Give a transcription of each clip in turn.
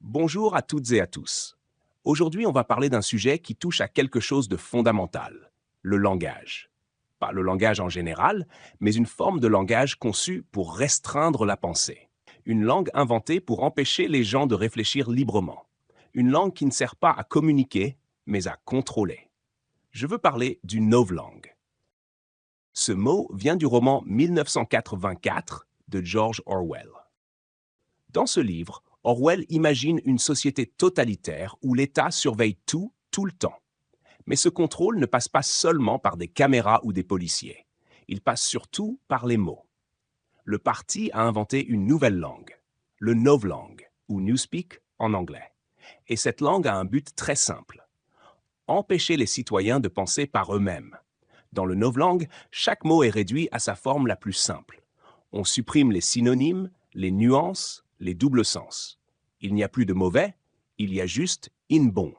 Bonjour à toutes et à tous. Aujourd'hui, on va parler d'un sujet qui touche à quelque chose de fondamental, le langage. Pas le langage en général, mais une forme de langage conçue pour restreindre la pensée. Une langue inventée pour empêcher les gens de réfléchir librement. Une langue qui ne sert pas à communiquer, mais à contrôler. Je veux parler du novlangue. Ce mot vient du roman 1984 de George Orwell. Dans ce livre, Orwell imagine une société totalitaire où l'État surveille tout, tout le temps. Mais ce contrôle ne passe pas seulement par des caméras ou des policiers. Il passe surtout par les mots. Le parti a inventé une nouvelle langue, le novlangue, ou newspeak en anglais. Et cette langue a un but très simple, empêcher les citoyens de penser par eux-mêmes. Dans le novlangue, chaque mot est réduit à sa forme la plus simple. On supprime les synonymes, les nuances, les doubles sens. Il n'y a plus de mauvais, il y a juste in bon.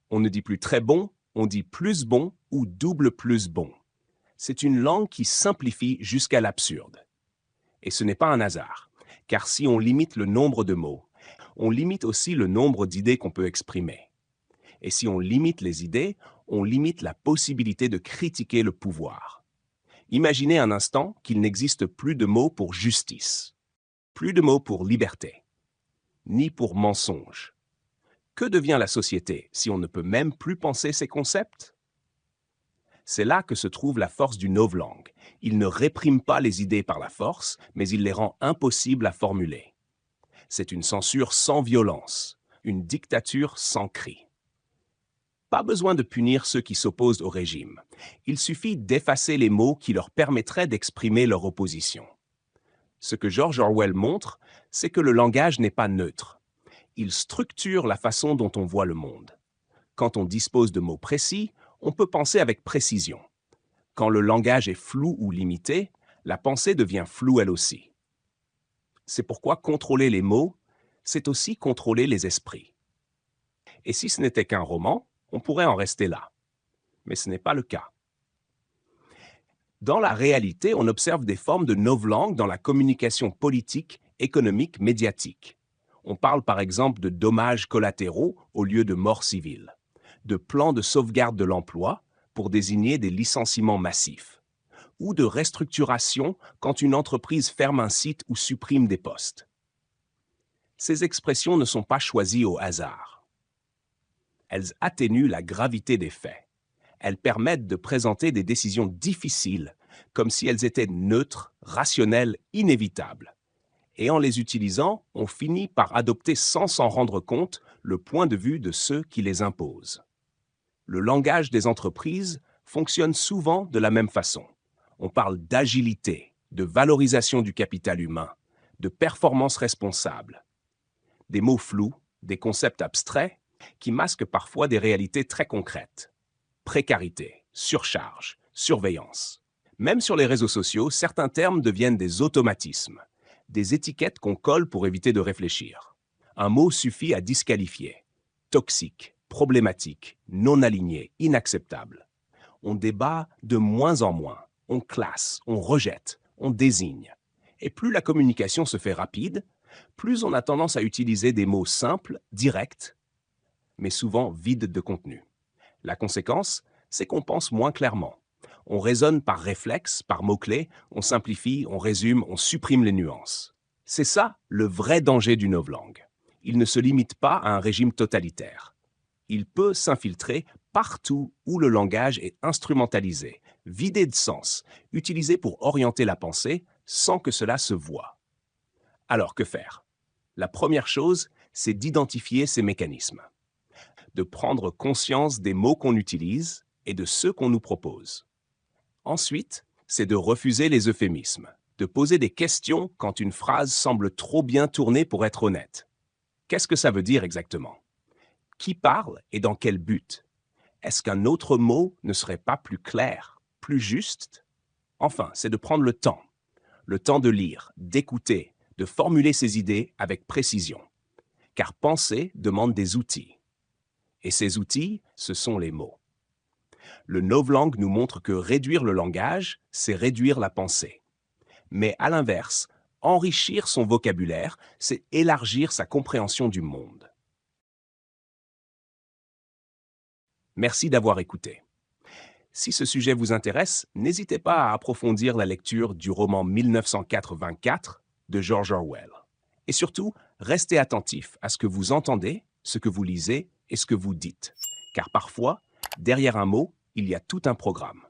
On ne dit plus très bon, on dit plus bon ou double plus bon. C'est une langue qui simplifie jusqu'à l'absurde. Et ce n'est pas un hasard, car si on limite le nombre de mots, on limite aussi le nombre d'idées qu'on peut exprimer. Et si on limite les idées, on limite la possibilité de critiquer le pouvoir. Imaginez un instant qu'il n'existe plus de mots pour justice, plus de mots pour liberté, ni pour mensonge. Que devient la société si on ne peut même plus penser ces concepts? C'est là que se trouve la force du novlangue. Il ne réprime pas les idées par la force, mais il les rend impossibles à formuler. C'est une censure sans violence, une dictature sans cri. Pas besoin de punir ceux qui s'opposent au régime. Il suffit d'effacer les mots qui leur permettraient d'exprimer leur opposition. Ce que George Orwell montre, c'est que le langage n'est pas neutre. Il structure la façon dont on voit le monde. Quand on dispose de mots précis, on peut penser avec précision. Quand le langage est flou ou limité, la pensée devient floue elle aussi. C'est pourquoi contrôler les mots, c'est aussi contrôler les esprits. Et si ce n'était qu'un roman, on pourrait en rester là. Mais ce n'est pas le cas. Dans la réalité, on observe des formes de novlangue dans la communication politique, économique, médiatique. On parle par exemple de dommages collatéraux au lieu de morts civiles, de plans de sauvegarde de l'emploi pour désigner des licenciements massifs, ou de restructuration quand une entreprise ferme un site ou supprime des postes. Ces expressions ne sont pas choisies au hasard. Elles atténuent la gravité des faits. Elles permettent de présenter des décisions difficiles, comme si elles étaient neutres, rationnelles, inévitables. Et en les utilisant, on finit par adopter sans s'en rendre compte le point de vue de ceux qui les imposent. Le langage des entreprises fonctionne souvent de la même façon. On parle d'agilité, de valorisation du capital humain, de performance responsable. Des mots flous, des concepts abstraits qui masquent parfois des réalités très concrètes. Précarité, surcharge, surveillance. Même sur les réseaux sociaux, certains termes deviennent des automatismes, des étiquettes qu'on colle pour éviter de réfléchir. Un mot suffit à disqualifier. Toxique, problématique, non aligné, inacceptable. On débat de moins en moins. On classe, on rejette, on désigne. Et plus la communication se fait rapide, plus on a tendance à utiliser des mots simples, directs, mais souvent vides de contenu. La conséquence, c'est qu'on pense moins clairement. On raisonne par réflexe, par mots-clés, on simplifie, on résume, on supprime les nuances. C'est ça le vrai danger du novlangue. Il ne se limite pas à un régime totalitaire. Il peut s'infiltrer partout où le langage est instrumentalisé, vidé de sens, utilisé pour orienter la pensée sans que cela se voie. Alors que faire? La première chose, c'est d'identifier ces mécanismes, de prendre conscience des mots qu'on utilise et de ceux qu'on nous propose. Ensuite, c'est de refuser les euphémismes, de poser des questions quand une phrase semble trop bien tournée pour être honnête. Qu'est-ce que ça veut dire exactement? Qui parle et dans quel but? Est-ce qu'un autre mot ne serait pas plus clair, plus juste? Enfin, c'est de prendre le temps de lire, d'écouter, de formuler ses idées avec précision. Car penser demande des outils. Et ces outils, ce sont les mots. Le novlangue nous montre que réduire le langage, c'est réduire la pensée. Mais à l'inverse, enrichir son vocabulaire, c'est élargir sa compréhension du monde. Merci d'avoir écouté. Si ce sujet vous intéresse, n'hésitez pas à approfondir la lecture du roman 1984 de George Orwell. Et surtout, restez attentif à ce que vous entendez, ce que vous lisez et ce que vous dites. Car parfois, derrière un mot, il y a tout un programme.